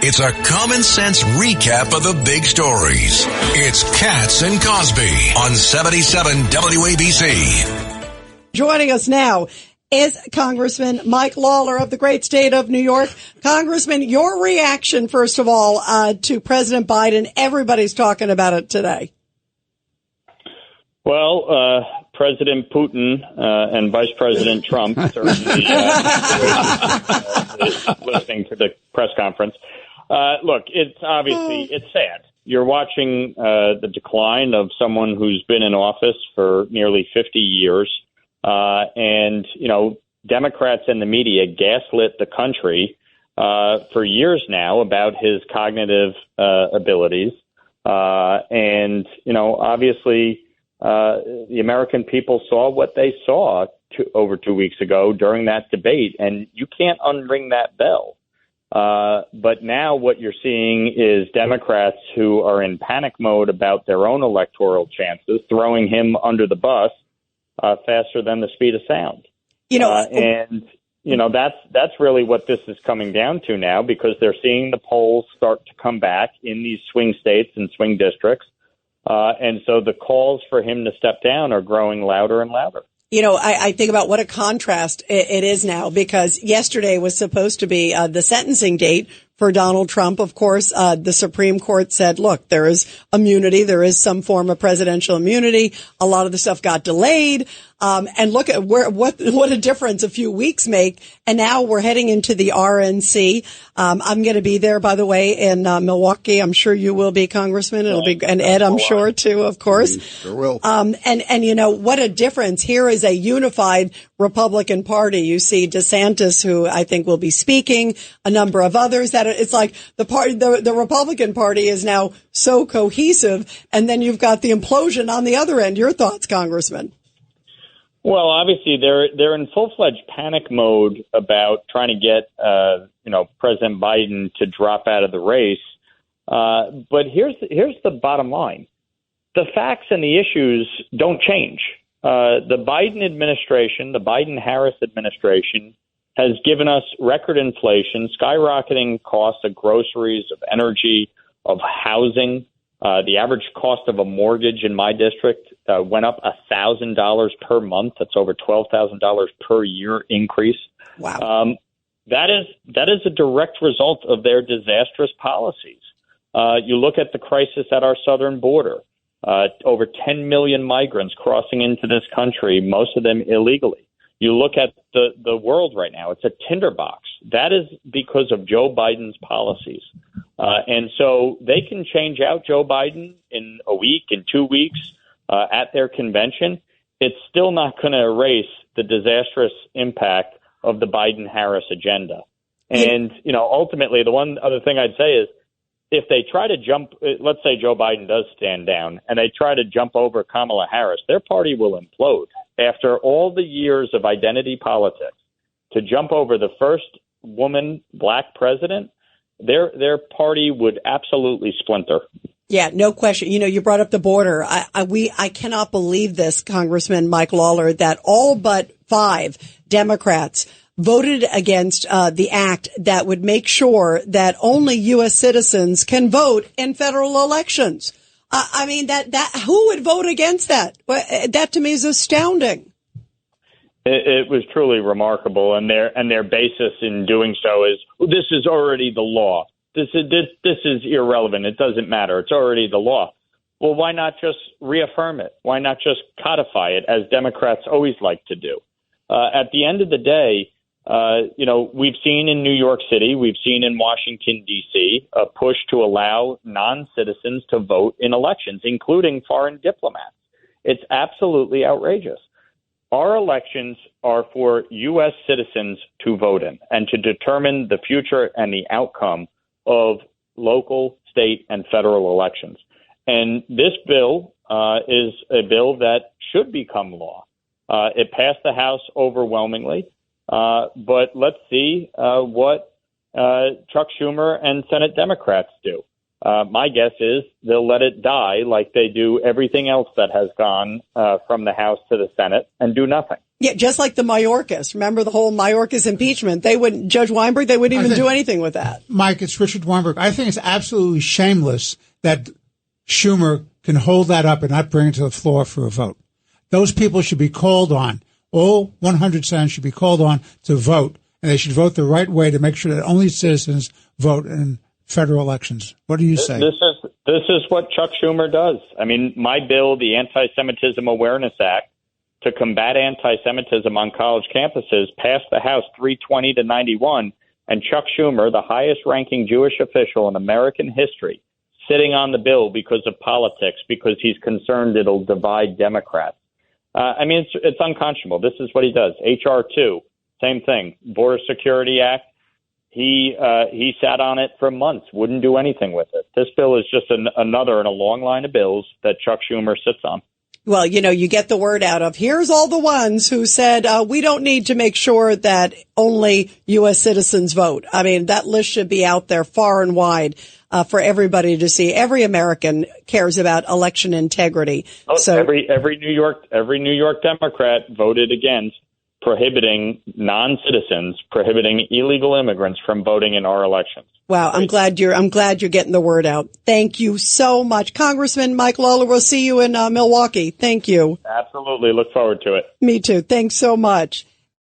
It's a common sense recap of the big stories. It's Katz and Cosby on 77 WABC. Joining us now is Congressman Mike Lawler of the great state of New York. Congressman, your reaction, first of all, to President Biden. Everybody's talking about it today. Well, President Putin and Vice President Trump certainly listening to the press conference. Look, it's obviously it's sad. You're watching the decline of someone who's been in office for nearly 50 years. And, you know, Democrats and the media gaslit the country for years now about his cognitive abilities. And, you know, obviously the American people saw what they saw over 2 weeks ago during that debate, and you can't unring that bell. But now what you're seeing is Democrats who are in panic mode about their own electoral chances, throwing him under the bus faster than the speed of sound. You know, and you know that's really what this is coming down to now, because they're seeing the polls start to come back in these swing states and swing districts, and so the calls for him to step down are growing louder and louder. You know, I think about what a contrast it is now, because yesterday was supposed to be the sentencing date for Donald Trump. Of course, the Supreme Court said, look, there is immunity. There is some form of presidential immunity. A lot of the stuff got delayed. And look at what a difference a few weeks make. And now we're heading into the RNC. I'm going to be there, by the way, in Milwaukee. I'm sure you will be, Congressman. It'll be, and Ed, I'm sure too, of course. Sure will. And you know, what a difference. Here is a unified Republican Party. You see DeSantis, who I think will be speaking, a number of others, that it's like the Republican Party is now so cohesive. And then you've got the implosion on the other end. Your thoughts, Congressman? Well, obviously they're in full-fledged panic mode about trying to get President Biden to drop out of the race. But here's the bottom line: the facts and the issues don't change. The Biden administration, the Biden-Harris administration, has given us record inflation, skyrocketing costs of groceries, of energy, of housing. The average cost of a mortgage in my district went up $1,000 per month. That's over $12,000 per year increase. Wow. That is a direct result of their disastrous policies. You look at the crisis at our southern border. Over 10 million migrants crossing into this country, most of them illegally. You look at the world right now, it's a tinderbox. That is because of Joe Biden's policies. And so they can change out Joe Biden in a week, in 2 weeks at their convention. It's still not going to erase the disastrous impact of the Biden-Harris agenda. And, you know, ultimately, the one other thing I'd say is, if they try to jump, let's say Joe Biden does stand down, and they try to jump over Kamala Harris, their party will implode. After all the years of identity politics, to jump over the first woman black president, their party would absolutely splinter. Yeah, no question. You know, you brought up the border. I cannot believe this, Congressman Mike Lawler, that all but 5 Democrats voted against the act that would make sure that only U.S. citizens can vote in federal elections. I mean, that who would vote against that? That to me is astounding. It was truly remarkable, and their basis in doing so is, this is already the law. This is irrelevant. It doesn't matter. It's already the law. Well, why not just reaffirm it? Why not just codify it, as Democrats always like to do? At the end of the day, we've seen in New York City, we've seen in Washington, D.C., a push to allow non-citizens to vote in elections, including foreign diplomats. It's absolutely outrageous. Our elections are for U.S. citizens to vote in and to determine the future and the outcome of local, state, and federal elections. And this bill is a bill that should become law. It passed the House overwhelmingly. But let's see what Chuck Schumer and Senate Democrats do. My guess is they'll let it die like they do everything else that has gone from the House to the Senate and do nothing. Yeah, just like the Mayorkas. Remember the whole Mayorkas impeachment? Judge Weinberg, they wouldn't even do anything with that. Mike, it's Richard Weinberg. I think it's absolutely shameless that Schumer can hold that up and not bring it to the floor for a vote. Those people should be called on. All 100 senators should be called on to vote, and they should vote the right way to make sure that only citizens vote in federal elections. What do you say? This is what Chuck Schumer does. I mean, my bill, the Anti-Semitism Awareness Act, to combat anti-Semitism on college campuses, passed the House 320 to 91, and Chuck Schumer, the highest-ranking Jewish official in American history, sitting on the bill because of politics, because he's concerned it'll divide Democrats. I mean, it's unconscionable. This is what he does. H.R. 2, same thing. Border Security Act. He sat on it for months, wouldn't do anything with it. This bill is just another in a long line of bills that Chuck Schumer sits on. Well, you get the word out of here's all the ones who said we don't need to make sure that only U.S. citizens vote. I mean, that list should be out there far and wide for everybody to see. Every American cares about election integrity. So every New York Democrat voted against prohibiting non-citizens, prohibiting illegal immigrants from voting in our elections. Wow, I'm glad you're getting the word out. Thank you so much. Congressman Michael Lawler, we'll see you in Milwaukee. Thank you. Absolutely. Look forward to it. Me too. Thanks so much.